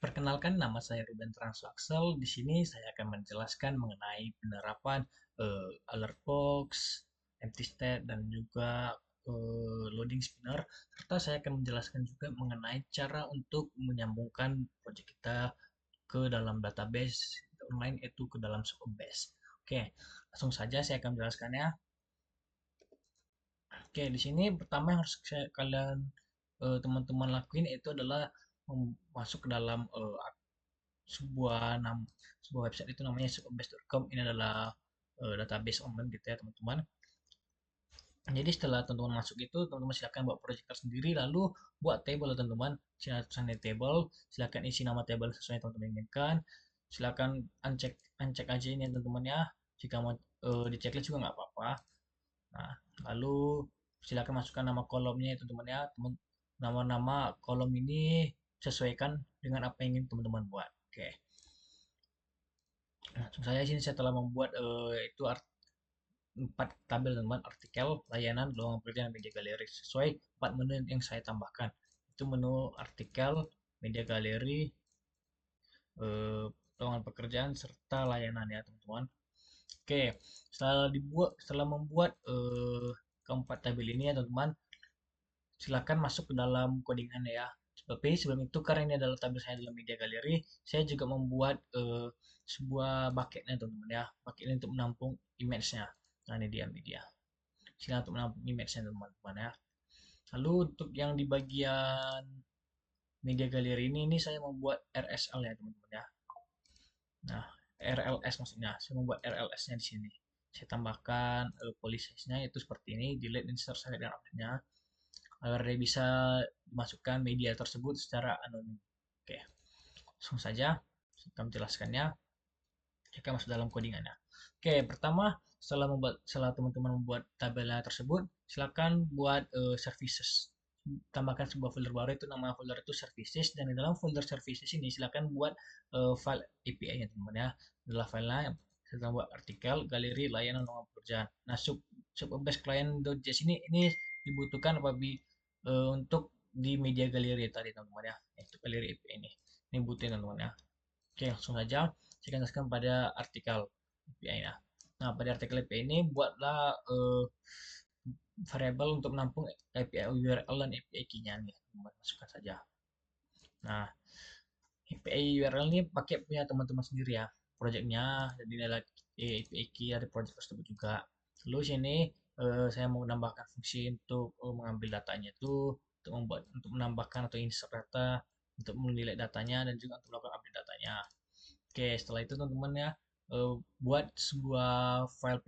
Perkenalkan, nama saya Ruben Translaksel. Di sini saya akan menjelaskan mengenai penerapan alert box, empty state, dan juga loading spinner. Serta saya akan menjelaskan juga mengenai cara untuk menyambungkan project kita ke dalam database online, itu ke dalam Supabase. Oke, langsung saja saya akan menjelaskannya. Oke, di sini pertama yang harus kalian teman-teman lakuin itu adalah masuk ke dalam sebuah sebuah website, itu namanya supabase.com. Ini adalah database online gitu ya teman-teman. Jadi setelah teman-teman masuk itu, teman-teman silakan buat project sendiri, lalu buat table ya teman-teman. Silakan table, silakan isi nama table sesuai yang teman-teman inginkan. Silakan uncheck uncheck aja ini ya teman-teman ya. Jika mau di checklist juga nggak apa-apa. Nah, lalu silakan masukkan nama kolomnya ya teman-teman ya. Nama-nama kolom ini sesuaikan dengan apa yang ingin teman-teman buat. Oke. Langsung saya sini saya telah membuat itu 4 tabel teman, artikel, layanan, lowongan pekerjaan, media galeri sesuai 4 menu yang saya tambahkan. Itu menu artikel, media galeri, lowongan pekerjaan serta layanan ya teman-teman. Oke, setelah membuat keempat tabel ini ya teman-teman, silakan masuk ke dalam codingan ya. Tapi sebelum itu, karena ini adalah tabel saya dalam media galeri, saya juga membuat sebuah bucketnya teman-teman ya. Bucket ini untuk menampung image-nya. Nah, ini dia media. Sini untuk menampung image-nya teman-teman ya. Lalu untuk yang di bagian media galeri ini saya membuat RSL ya teman-teman ya. Nah, RLS maksudnya. Saya membuat RLS-nya di sini. Saya tambahkan policy size-nya itu seperti ini, delete, insert, select, dan update-nya agar dia bisa dimasukkan media tersebut secara anonim. Oke, langsung saja kita menjelaskannya. Kita masuk dalam codingannya. Oke, pertama setelah teman-teman membuat tabelnya tersebut, silakan buat services. Tambahkan sebuah folder baru, itu nama folder itu services, dan di dalam folder services ini silakan buat file API-nya teman-teman ya. Adalah filenya kita buat artikel, galeri, layanan, lowongan pekerjaan. Nah, subbase client.js ini dibutuhkan apabila untuk di media galeri tadi teman-teman ya. Itu galeri API ini. Ini butuhin teman-teman ya. Oke, langsung saja saya akan jelaskan pada artikel API-nya. Nah, pada artikel API ini buatlah variabel untuk menampung API URL dan API key-nya nih. Masukkan saja. Nah, API URL ini pakai punya teman-teman sendiri ya. Projectnya, jadi adalah API key dari project tersebut juga. Lalu sini saya mau menambahkan fungsi untuk mengambil datanya itu, untuk menambahkan atau insert data, untuk menilai datanya, dan juga untuk melakukan update datanya. Oke, setelah itu teman-teman ya, buat sebuah file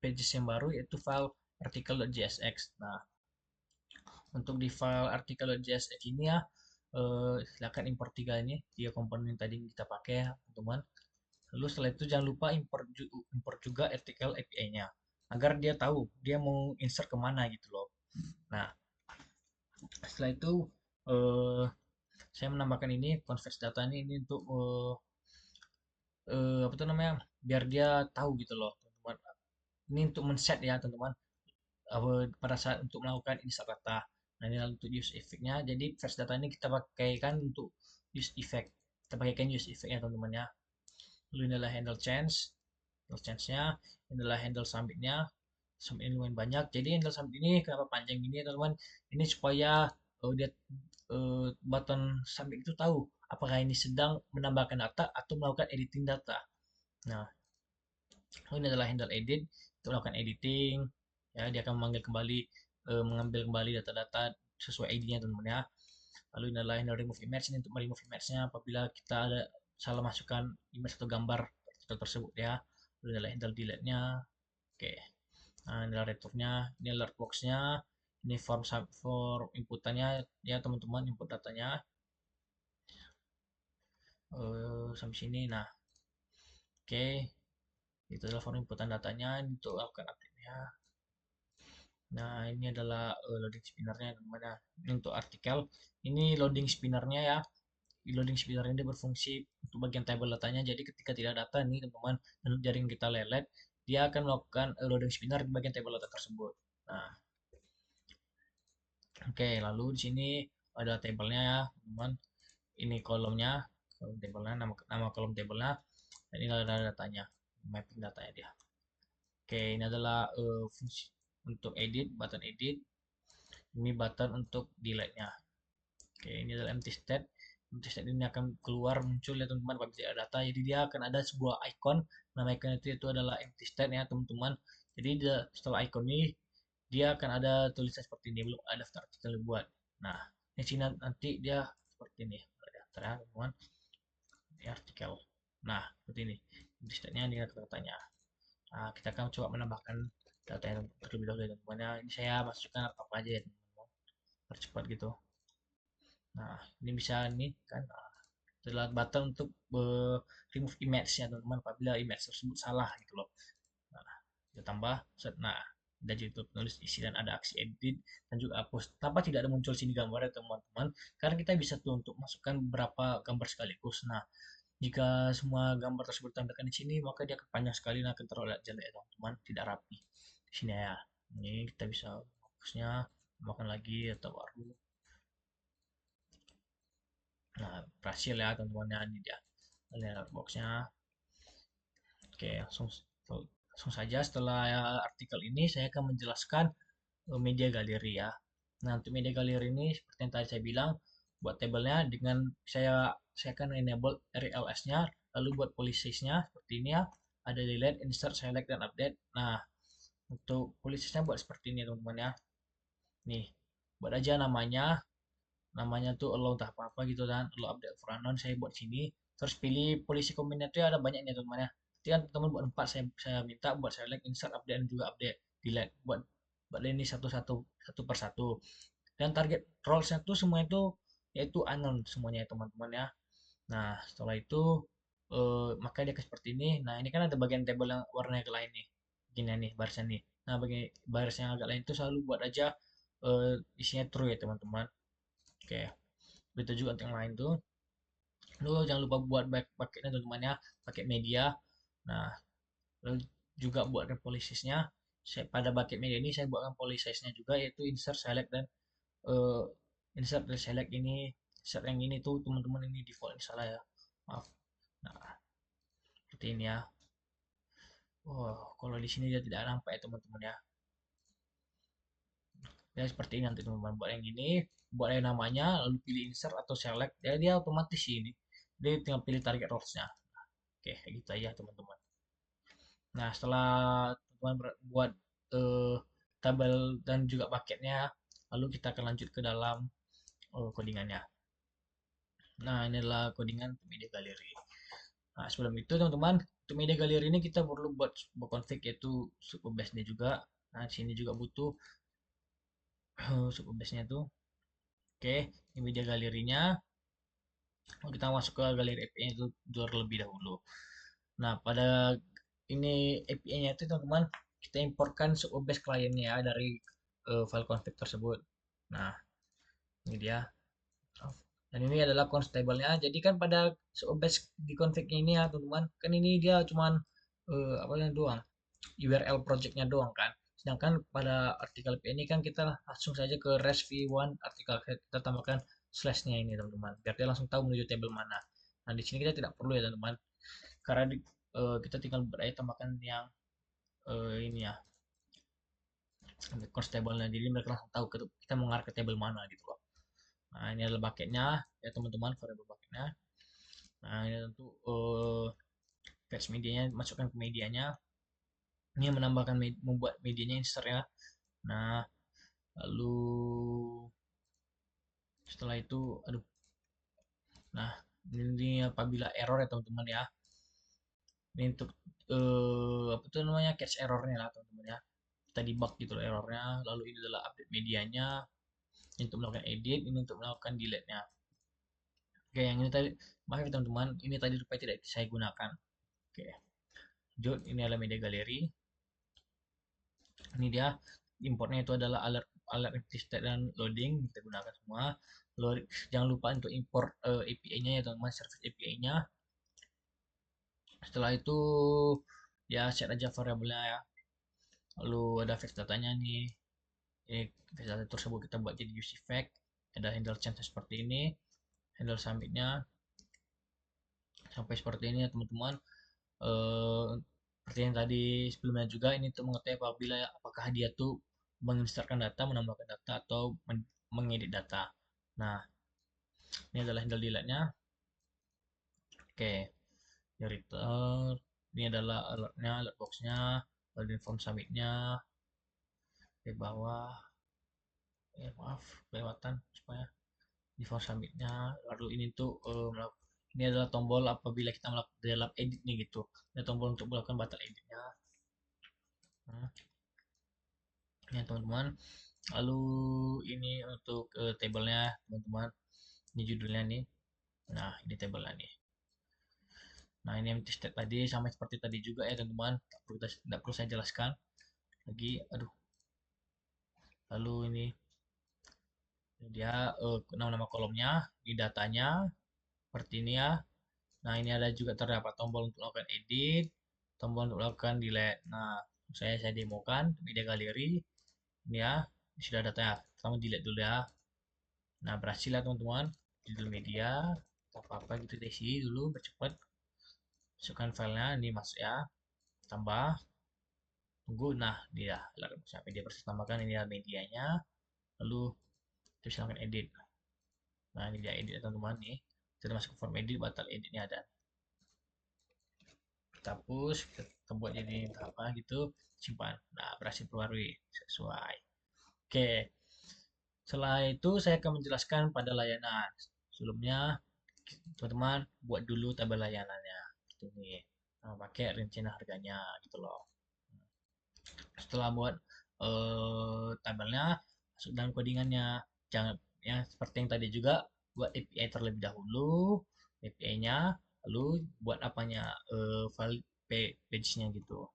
pages yang baru, yaitu file artikel.jsx. Nah, untuk di file artikel.jsx ini ya, silakan import tiga komponen yang tadi kita pakai ya teman-teman. Lalu setelah itu jangan lupa import juga artikel API-nya, agar dia tahu dia mau insert kemana gitu loh. Nah, setelah itu eh, saya menambahkan ini convert data ini untuk apa tuh namanya, biar dia tahu gitu loh teman-teman. Ini untuk men-set ya teman-teman, pada saat untuk melakukan insert data. Nah, ini untuk use effect-nya. Jadi fetch data ini kita pakaikan untuk use effect. Kita pakaikan use effect ya teman-teman ya. Lalu ini adalah handle change-nya, ini adalah handle submit-nya. Submit ini lumayan banyak. Jadi handle submit ini kenapa panjang gini ya teman-teman? Ini supaya dia button submit itu tahu apakah ini sedang menambahkan data atau melakukan editing data. Nah, ini adalah handle edit untuk melakukan editing. Ya, dia akan mengambil kembali data-data sesuai ID-nya teman-teman ya. Lalu ini adalah handle remove image, ini untuk remove image-nya apabila kita ada salah masukkan image atau gambar tersebut ya. Lalu ini adalah handle delete-nya. Oke. Nah, ini adalah return-nya, ini alert box-nya, ini form inputannya ya teman-teman, input datanya. Sampai sini. Nah, oke. Itu adalah form inputan datanya untuk lakukan update-nya. Nah, ini adalah loading spinnernya teman-teman ya. Ini untuk artikel. Ini loading spinnernya ya. Loading spinner ini berfungsi untuk bagian table datanya. Jadi ketika tidak data nih teman-teman, dan jaring kita lelet, dia akan melakukan loading spinner di bagian table data tersebut. Nah, oke, lalu di sini ada tabelnya ya teman-teman. Ini kolomnya. kolom tabelnya, nama kolom tabelnya, dan ini adalah datanya, mapping datanya dia. Oke, ini adalah fungsi untuk edit, button edit. Ini button untuk delete-nya. Oke, ini adalah empty state. Empty state ini akan keluar muncul ya teman-teman kalau tidak ada data. Jadi dia akan ada sebuah icon. Nama icon itu adalah empty state ya teman-teman. Jadi setelah icon ini dia akan ada tulisan seperti ini, belum ada daftar artikel dibuat. Nah, di sini nanti dia seperti ini. Ada daftar ya teman-teman. Ini artikel. Nah, seperti ini. Empty state-nya dengan kata-katanya. Nah, kita akan coba menambahkan data yang terlebih dahulu ya teman-teman ya. Ini saya masukkan apa aja ya teman-teman. Percepat gitu. Nah, ini bisa nih kan. Nah, adalah button untuk remove image-nya teman-teman apabila image tersebut salah gitu loh. Nah, kita tambah set. Nah, ada juga penulis isi dan ada aksi edit dan juga hapus. Tanpa tidak ada muncul sini gambarnya teman-teman. Karena kita bisa tuh untuk masukkan beberapa gambar sekaligus. Nah, jika semua gambar tersebut ditampilkan di sini, maka dia akan panjang sekali dan akan terlihat jelek ya teman-teman, tidak rapi. Di sini ya. Ini kita bisa fokusnya tambahkan lagi atau baru. Nah, berhasil ya teman-teman, ini dia lihat boxnya. Oke, langsung saja setelah artikel ini saya akan menjelaskan media galeri ya. Nah, untuk media galeri ini seperti yang tadi saya bilang, buat tabelnya dengan saya akan enable RLS-nya, lalu buat policy size-nya seperti ini ya. Ada delete, insert, select, dan update. Nah, untuk policy size-nya buat seperti ini teman-teman ya. Nih, buat aja namanya tuh allow entah apa-apa gitu kan, allow update for unknown saya buat sini, terus pilih polisi kombinator ada banyak nih teman-teman ya. Nanti kan teman buat 4, saya minta buat select, insert, update, dan juga update, delete, buat ini satu per satu. Dan target roles-nya tuh semua itu yaitu unknown semuanya ya teman-teman ya. Nah, setelah itu maka dia seperti ini. Nah, ini kan ada bagian table yang warnanya ke lain nih. Gini nih barisnya nih. Nah, bagi baris yang agak lain itu selalu buat aja isinya true ya teman-teman. Oke, begitu juga untuk yang lain tuh. Lu jangan lupa buat paketnya teman-teman ya, paket media. Nah, lalu juga buatkan polisisnya. Pada bucket media ini saya buatkan polisisnya juga, yaitu insert, select, dan eh, insert dan select ini, insert yang ini tuh teman-teman, ini default ini salah ya, maaf. Nah, seperti ini ya. Oh, kalau di sini dia tidak nampak ya teman-teman ya. Ya seperti ini nanti teman-teman, buat yang ini, buat yang namanya, lalu pilih insert atau select, ya dia otomatis ini. Dia tinggal pilih target roles-nya. Oke, kayak gitu aja teman-teman. Nah, setelah teman-teman buat eh, tabel dan juga paketnya, lalu kita akan lanjut ke dalam codingannya. Nah, ini adalah codingan media galeri. Nah, sebelum itu teman-teman, untuk media galeri ini kita perlu buat sebuah config, yaitu subbase-nya juga. Nah, di sini juga butuh subbase-nya tuh. Oke, ini media galerinya. Kita masuk ke galeri API-nya itu terlebih dahulu. Nah, pada ini API-nya itu teman-teman, kita importkan subbase kliennya ya dari file config tersebut. Nah, ini dia. Dan ini adalah constable-nya. Jadi kan pada subbase di config ini ya teman-teman, kan ini dia cuman apa doang, URL project-nya doang kan. Sedangkan pada artikel API ini kan kita langsung saja ke REST v1 artikel, kita tambahkan slash-nya ini teman-teman, biar dia langsung tahu menuju table mana. Nah, di sini kita tidak perlu ya teman-teman, karena kita tinggal beraya tambahkan yang ini ya, constable-nya, jadi mereka langsung tahu kita mengarah ke table mana gitu loh. Nah, ini adalah bucketnya ya teman-teman, variable bucketnya. Nah, ini tentu fetch medianya, masukkan ke medianya. Ini menambahkan membuat medianya insert ya. Nah, lalu setelah itu, aduh, nah ini apabila error ya teman-teman ya. Ini untuk apa tuh namanya, catch errornya lah teman-teman ya. Kita debug gitu loh errornya. Lalu ini adalah update medianya. Ini untuk melakukan edit, ini untuk melakukan delete-nya. Oke, yang ini tadi, maaf ya teman-teman, ini tadi rupanya tidak saya gunakan. Oke, lanjut, ini adalah media galeri. Ini dia, importnya itu adalah alert alert empty state dan loading, kita gunakan semua. Lalu jangan lupa untuk import API-nya ya teman-teman, service API-nya. Setelah itu ya set aja variabelnya ya. Lalu ada fetch datanya nih. Ini fetch data tersebut kita buat jadi use effect. Ada handle change seperti ini, handle submitnya. sampai seperti ini ya teman-teman. Seperti yang tadi sebelumnya juga, ini tuh mengetahui apabila apakah dia tuh menginstalkan data, menambahkan data, atau mengedit data. Nah, ini adalah handle delete-nya. Oke, di return. Ini adalah alertnya, alert box-nya, lalu form submit-nya di bawah. Ya, maaf, kelewatan supaya di form submit-nya. Lalu ini tuh ini adalah tombol apabila kita melakukan dalam edit nih gitu. Ini tombol untuk melakukan batal editnya. Nah, ya teman-teman. Lalu ini untuk tabelnya teman-teman. Ini judulnya nih. Nah, ini tabelnya nih. Nah, ini empty state tadi sama seperti tadi juga ya teman-teman. Tidak perlu saya jelaskan lagi. Aduh. Lalu ini dia nama-nama kolomnya, ini datanya seperti ini ya. Nah, ini ada juga terdapat tombol untuk melakukan edit, tombol untuk melakukan delete. Nah, saya demokan media galeri. Ini ya, ini sudah datanya. Pertama delete dulu ya. Nah, berhasil ya teman-teman. Judul media, apa-apa gitu isi dulu, bercepat. Masukkan filenya, ini masuk ya. Tambah, tunggu. Nah, dia sampai dia proses tambahkan, ini adalah medianya. Lalu, kita bisa lakukan edit. Nah, ini dia edit teman-teman nih. Kita masuk ke form edit, batal editnya ada. Kita hapus, kita buat jadi apa gitu, simpan. Nah, berhasil perbarui sesuai. Oke, setelah itu saya akan menjelaskan pada layanan. Sebelumnya, teman-teman buat dulu tabel layanannya. Seperti ini. Nah, pakai rincian harganya gitu loh. Setelah buat tabelnya, masuk dalam codingannya. Jangan ya seperti yang tadi juga, buat API terlebih dahulu, API-nya, lalu buat apanya file page-nya gitu.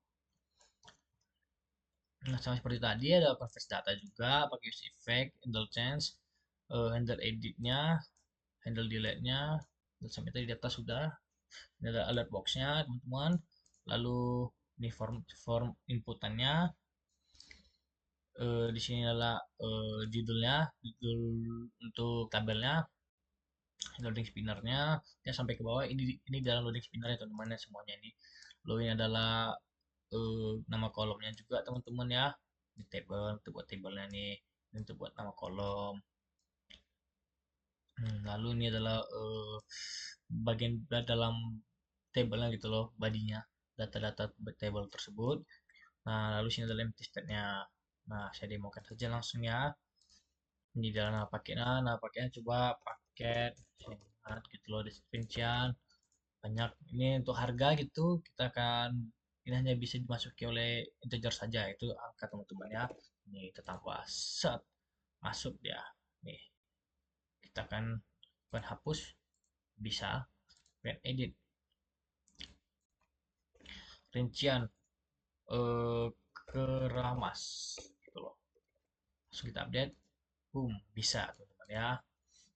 Nah, sama seperti tadi ada convert data juga, pakai use effect, handle change, handle edit-nya, handle delete-nya, dan sampai tadi data sudah. Ini ada alert box-nya, teman-teman. Lalu ini form inputannya. Di sini adalah judulnya, judul untuk tabelnya, loading spinnernya, ya sampai ke bawah. Ini dalam loading spinnernya teman-teman ya semuanya ini. Lalu ini adalah nama kolomnya juga teman-teman ya. Di table untuk buat tabelnya nih, ini untuk buat nama kolom. Lalu ini adalah bagian dalam tabelnya gitu loh, badinya, data-data table tersebut. Nah, lalu sini adalah empty state-nya. Nah, saya demokan saja langsung ya. Ini dalam nama paketnya coba paket sangat gitu loh, rincian banyak. Ini untuk harga gitu, kita akan, ini hanya bisa dimasuki oleh integer saja, itu angka teman-teman ya. Ini kita tambah set, masuk dia nih. Kita akan bukan hapus, bisa pengen edit rincian eh, keramas gitu loh. Langsung kita update, boom, bisa teman-teman ya.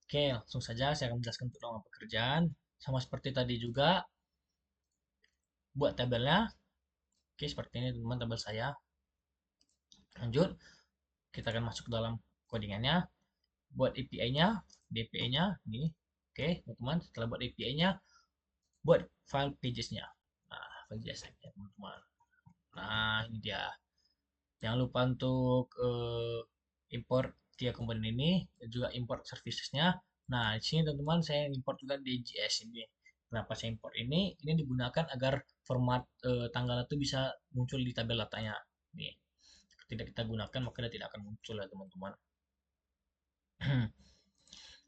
Oke, langsung saja saya akan menjelaskan untuk nama pekerjaan. Sama seperti tadi juga, buat tabelnya. Oke, seperti ini teman-teman tabel saya. Lanjut, kita akan masuk ke dalam codingannya. Buat API-nya, DPI-nya, ini. Oke, teman-teman, setelah buat API-nya, buat file pages-nya. Nah, pages ya, teman-teman. Nah, ini dia. Jangan lupa untuk import tiga komponen ini dan juga import servicesnya. Nah, di sini teman-teman saya import juga DJS ini. Kenapa saya import ini? Ini digunakan agar format tanggal itu bisa muncul di tabel datanya. Nih, tidak kita gunakan maka dia tidak akan muncul ya teman-teman.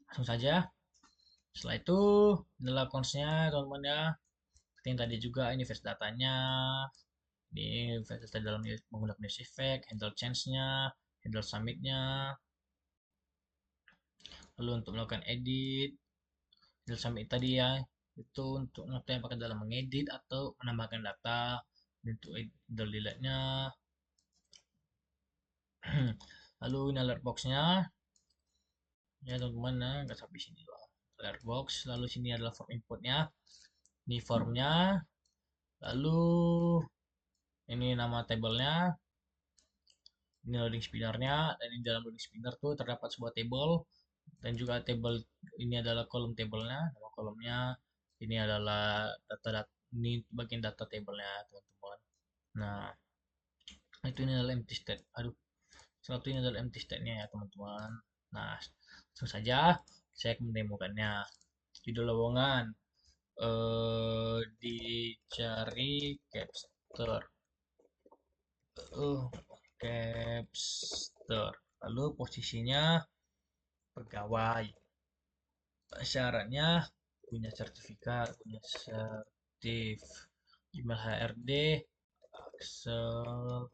Langsung saja. Setelah itu adalah cons-nya teman-teman ya. Seperti yang tadi juga ini versi datanya. Ini versi dalam menggunakan use effect, handle change-nya, handle submit-nya. Lalu untuk melakukan edit, handle submit tadi ya, itu untuk mengetahui apakah dalam mengedit atau menambahkan data. Untuk handle delete-nya. Lalu ini alert box-nya. Ya teman-teman, nah, nggak sampai sini loh. Alert box, lalu sini adalah form input-nya. Ini formnya, lalu ini nama tabelnya, ini loading spinnernya, dan di dalam loading spinner tuh terdapat sebuah table, dan juga table ini adalah kolom tabelnya, nama kolomnya. Ini adalah ini bagian data table-nya teman-teman. Nah, ini adalah empty state. Aduh, satu ini adalah empty state-nya ya teman-teman. Nah, langsung saja saya akan mendemokannya. Judul lowongan dicari Capster. Capster. Lalu posisinya pegawai. Syaratnya punya sertifikat, punya sertif, email HRD, Axel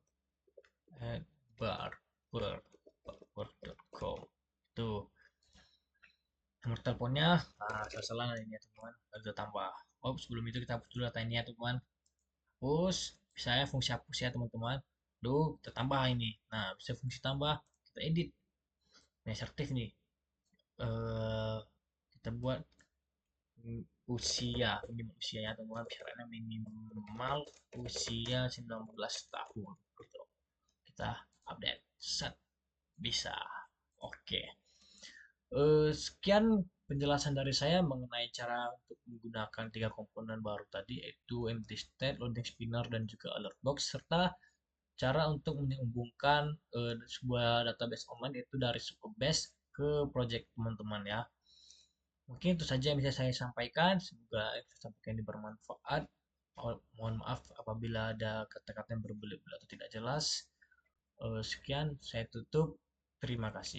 at barber.com. Tuh, nomor teleponnya, salah ini ya teman, ada tambah. Oh, sebelum itu kita hapus dulu data ini ya teman. Hapus, misalnya fungsi hapus ya teman-teman. Lalu kita tambah ini. Nah, bisa fungsi tambah, kita edit. Nah, sertif nih. Eh, kita buat usia minimal usianya teman, syaratnya minimal usia 19 tahun gitu. Kita update set, bisa. Oke. Sekian penjelasan dari saya mengenai cara untuk menggunakan tiga komponen baru tadi, yaitu empty state, loading spinner, dan juga alert box, serta cara untuk menyambungkan sebuah database online itu dari Superbase ke project teman-teman ya. Mungkin itu saja yang bisa saya sampaikan. Semoga yang saya sampaikan ini bermanfaat. Mohon maaf apabila ada kata-kata yang berbelit-belit atau tidak jelas. Sekian, saya tutup. Terima kasih.